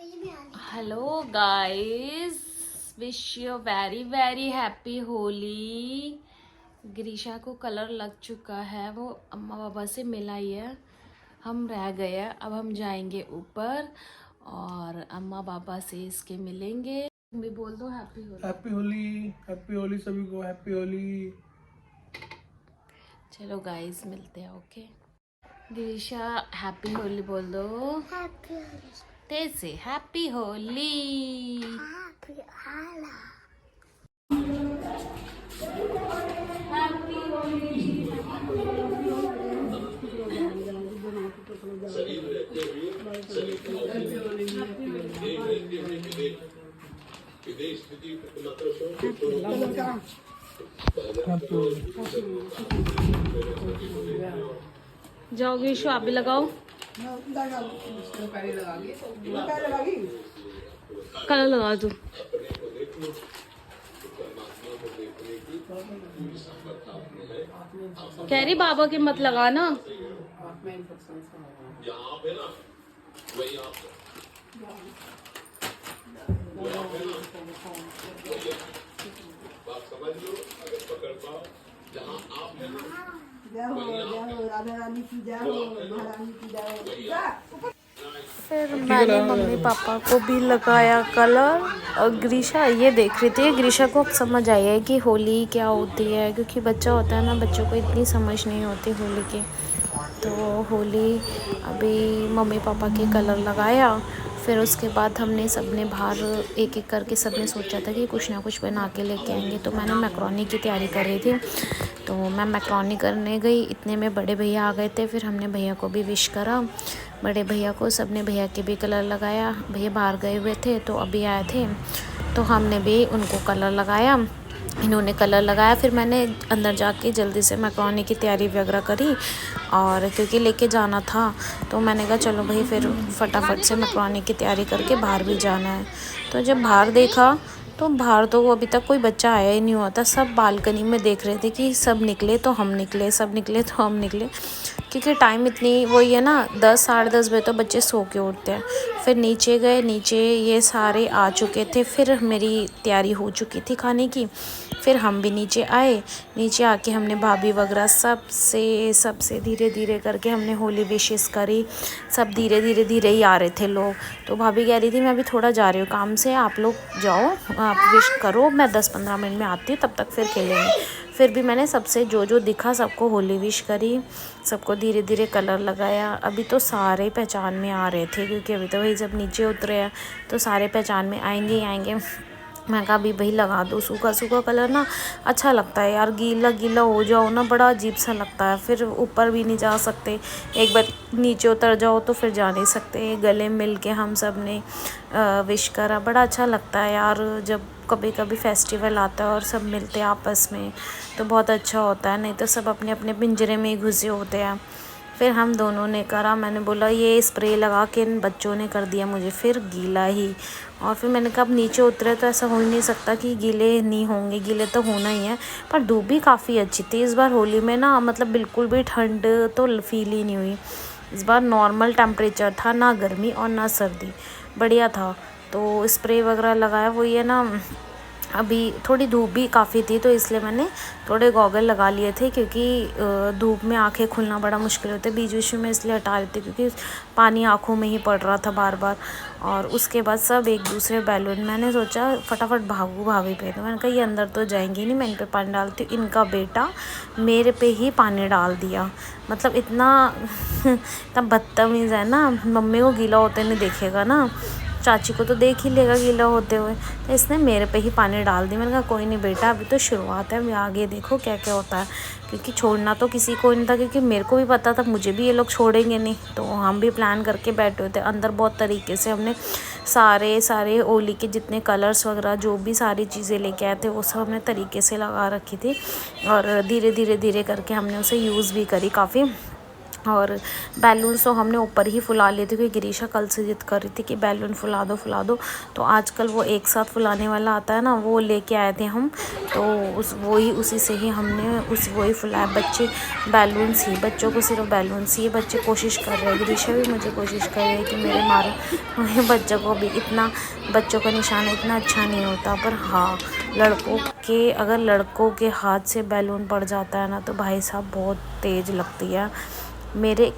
Hello guys, wish you very very happy Holi. ग्रीशा को colour लग चुका है, वो अम्मा पापा से मिला ही है। हम रह गए हैं, अब हम जाएंगे ऊपर और अम्मा पापा से इसके मिलेंगे। तुम भी बोल दो happy Holi. Happy Holi, happy Holi सभी को, हैप्पी होली। चलो गाइस मिलते हैं। ओके ग्रीशा, हैप्पी होली बोल दो। हैप्पी होली। तेज से हैप्पी होली। हैप्पी होली। जाओ ग्रीशु, आप भी लगाओ। कलर लगा दो। कह रही बाबा के मत लगाना। फिर मैंने मम्मी पापा को भी लगाया कलर। और ग्रीशा ये देख रही थी, ग्रीशा को अब समझ आई है कि होली क्या होती है, क्योंकि बच्चा होता है ना, बच्चों को इतनी समझ नहीं होती होली की। तो होली अभी मम्मी पापा के कलर लगाया, फिर उसके बाद हमने सबने बाहर एक एक करके सबने सोचा था कि कुछ ना कुछ बना के लेके आएंगे। तो मैंने मैक्रोनी की तैयारी कर रही थी, तो मैं मैक्रोनी करने गई, इतने में बड़े भैया आ गए थे। फिर हमने भैया को भी विश करा, बड़े भैया को, सबने भैया के भी कलर लगाया। भैया बाहर गए हुए थे तो अभी आए थे, तो हमने भी उनको कलर लगाया, इन्होंने कलर लगाया। फिर मैंने अंदर जाके जल्दी से मैक्रोनी की तैयारी वगैरह करी, और क्योंकि लेके जाना था तो मैंने कहा चलो भाई फिर फटाफट से मैक्रोनी की तैयारी करके बाहर भी जाना है। तो जब बाहर देखा तो बाहर तो अभी तक कोई बच्चा आया ही नहीं हुआ था। सब बालकनी में देख रहे थे कि सब निकले तो हम निकले, सब निकले तो हम निकले, क्योंकि टाइम इतनी वही है ना, 10 साढ़े 10 बजे तो बच्चे सो के उठते हैं। फिर नीचे गए, नीचे ये सारे आ चुके थे, फिर मेरी तैयारी हो चुकी थी खाने की। फिर हम भी नीचे आए, नीचे आके हमने भाभी वगैरह सबसे धीरे धीरे करके हमने होली विशेस करी। सब धीरे धीरे ही आ रहे थे लोग। तो भाभी कह रही थी मैं अभी थोड़ा जा रही हूँ काम से, आप लोग जाओ, आप विश करो, मैं 10-15 मिनट में आती हूँ, तब तक फिर खेलेंगे। फिर भी मैंने सबसे जो दिखा सबको होली विश करी, सबको धीरे धीरे कलर लगाया। अभी तो सारे पहचान में आ रहे थे, क्योंकि अभी तो वही जब नीचे उतरे हैं तो सारे पहचान में आएंगे ही आएंगे। मैं कहा अभी भाई लगा दो, सूखा सूखा कलर ना अच्छा लगता है यार, गीला गीला हो जाओ ना बड़ा अजीब सा लगता है, फिर ऊपर भी नहीं जा सकते, एक बार नीचे उतर जाओ तो फिर जा नहीं सकते। गले मिल के हम सब ने विश करा, बड़ा अच्छा लगता है यार जब कभी कभी फेस्टिवल आता है और सब मिलते हैं आपस में, तो बहुत अच्छा होता है। नहीं तो सब अपने अपने पिंजरे में ही घुसे होते हैं। फिर हम दोनों ने करा, मैंने बोला ये स्प्रे लगा के इन बच्चों ने कर दिया मुझे फिर गीला ही। और फिर मैंने कहा अब नीचे उतरे तो ऐसा हो ही नहीं सकता कि गीले नहीं होंगे, गीले तो होना ही है। पर धूप भी काफ़ी अच्छी थी इस बार होली में ना, मतलब बिल्कुल भी ठंड तो फील ही नहीं हुई। इस बार नॉर्मल टेम्परेचर था, ना गर्मी और ना सर्दी, बढ़िया था। तो स्प्रे वगैरह लगाया, वो ये ना अभी थोड़ी धूप भी काफ़ी थी तो इसलिए मैंने थोड़े गॉगल लगा लिए थे, क्योंकि धूप में आंखें खुलना बड़ा मुश्किल होता है। बीच बीच में इसलिए हटा रही थी क्योंकि पानी आंखों में ही पड़ रहा था बार बार। और उसके बाद सब एक दूसरे बैलून, मैंने सोचा फटाफट भागू भाभी पे, तो मैंने कहा ये अंदर तो जाएंगी नहीं, मैं इन पर पानी डालती हूँ। इनका बेटा मेरे पे ही पानी डाल दिया, मतलब इतना इतना बदतमीज़ है ना, मम्मी को गीला होते नहीं देखेगा ना, चाची को तो देख ही लेगा गीला होते हुए, तो इसने मेरे पे ही पानी डाल दी। मैंने कहा कोई नहीं बेटा, अभी तो शुरुआत है, अभी आगे देखो क्या क्या होता है, क्योंकि छोड़ना तो किसी को नहीं था, क्योंकि मेरे को भी पता था मुझे भी ये लोग छोड़ेंगे नहीं। तो हम भी प्लान करके बैठे हुए थे अंदर, बहुत तरीके से हमने सारे होली के जितने कलर्स वगैरह जो भी सारी चीज़ें लेके आए थे वो सब हमने तरीके से लगा रखी थी, और धीरे धीरे करके हमने उसे यूज़ भी करी काफ़ी। और बैलून्स तो हमने ऊपर ही फुला लिए थे, क्योंकि गिरीशा कल से जिद कर रही थी कि बैलून फुला दो। तो आजकल वो एक साथ फुलाने वाला आता है ना, वो लेके आए थे हम, तो उसी से ही हमने वही फुलाया। बच्चे बैलून्स ही, बच्चों को सिर्फ बैलून्स ही, बच्चे कोशिश कर रहे हैं। गिरीशा भी मुझे कोशिश कर रही है कि मेरे मारो। बच्चों को भी बच्चों का निशाना इतना अच्छा नहीं होता, पर हाँ, अगर लड़कों के हाथ से बैलून पड़ जाता है ना, तो भाई साहब बहुत तेज़ लगती है। मेरे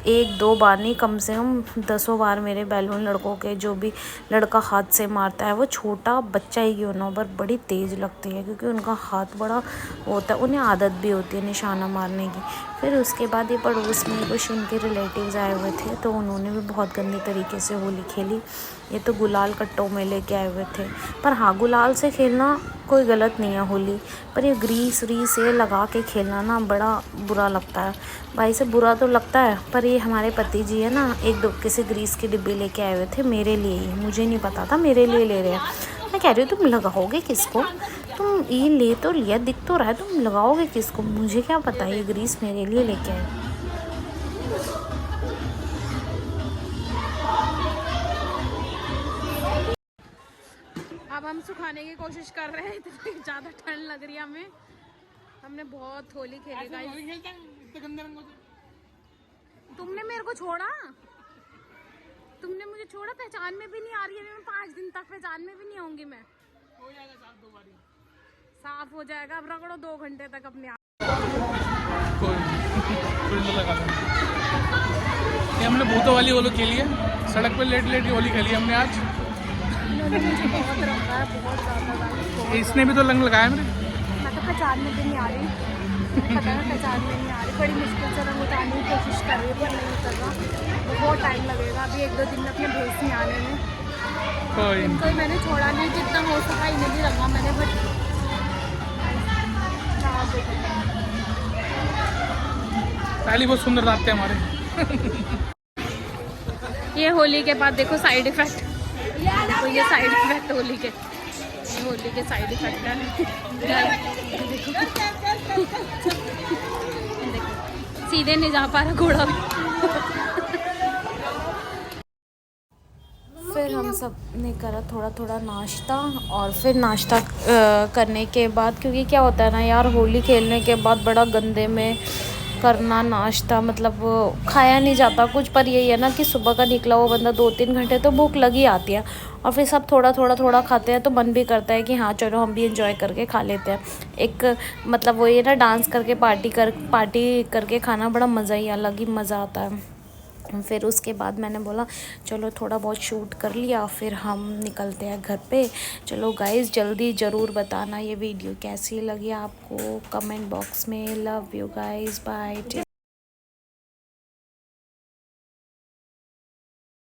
1-2 बार नहीं, कम से कम 10 बार मेरे बैलून लड़कों के, जो भी लड़का हाथ से मारता है, वो छोटा बच्चा ही क्यों ना हो, पर बड़ी तेज़ लगती है, क्योंकि उनका हाथ बड़ा होता है, उन्हें आदत भी होती है निशाना मारने की। फिर उसके बाद ये पड़ोस में कुछ उनके रिलेटिव्स आए हुए थे, तो उन्होंने भी बहुत गंदे तरीके से होली खेली। ये तो गुलाल कट्टों में लेके आए हुए थे, पर हाँ, गुलाल से खेलना कोई गलत नहीं है होली, पर ये ग्रीस से लगा के खेलना ना बड़ा बुरा लगता है। भाई से बुरा तो लगता है, पर ये हमारे पति जी है ना, एक डुबके से ग्रीस के डिब्बे लेके आए हुए थे मेरे लिए ही, मुझे नहीं पता था मेरे लिए ले रहे हैं। मैं कह रही हूँ तुम लगाओगे किसको, तुम ये ले तो लिया, दिख तो रहा है, तुम लगाओगे किसको, मुझे क्या पता ये ग्रीस मेरे लिए लेके आए। अब हम सुखाने की कोशिश कर रहे हैं, इतनी ज़्यादा ठंड लग रही है हमें। हमने बहुत होली खेली गाइस। तुमने मेरे को छोड़ा, तुमने मुझे छोड़ा, पहचान में भी नहीं आ रही है। मैं 5 दिन तक पहचान में भी नहीं आऊंगी। मैं हो जाएगा साफ, 2 बारी साफ हो जाएगा। अब रगड़ो 2 घंटे तक अपने आप। ये हमने भूतों वाली होली खेली है, सड़क पे लेट होली खेली हमने आज। मुझे बहुत रंगा है, बहुत ज़्यादा। इसने भी तो रंग लगाया मेरे। मैं तो पहचान में भी नहीं आ रही, पता है पहचान में नहीं आ रही। बड़ी मुश्किल से रंग उतारने की कोशिश कर रही है, पर नहीं उतर रहा, बहुत टाइम लगेगा अभी 1-2 दिन में अपने भेस में आने में। इनको मैंने छोड़ा नहीं, जितना हो सका इन्हें भी रंगा मैंने, बट पहली बहुत सुंदर रात थे हमारे। ये होली के बाद देखो साइड इफेक्ट, देखो ये साइड इफेक्ट होली के साइड इफेक्ट है। देखो सीधे नहीं जा पा रहा घोड़ा भी। फिर हम सब ने करा थोड़ा नाश्ता, और फिर नाश्ता करने के बाद, क्योंकि क्या होता है ना यार, होली खेलने के बाद बड़ा गंदे में करना नाश्ता, मतलब खाया नहीं जाता कुछ। पर यही है ना कि सुबह का निकला हुआ बंदा 2-3 घंटे तो भूख लगी आती है, और फिर सब थोड़ा खाते हैं, तो मन भी करता है कि हाँ चलो हम भी एंजॉय करके खा लेते हैं। एक मतलब वो ये ना, डांस करके पार्टी करके खाना बड़ा मज़ा ही अलग ही मज़ा आता है। फिर उसके बाद मैंने बोला चलो थोड़ा बहुत शूट कर लिया, फिर हम निकलते हैं घर पे। चलो गाइस, जल्दी ज़रूर बताना ये वीडियो कैसी लगी आपको कमेंट बॉक्स में। Love you guys, bye.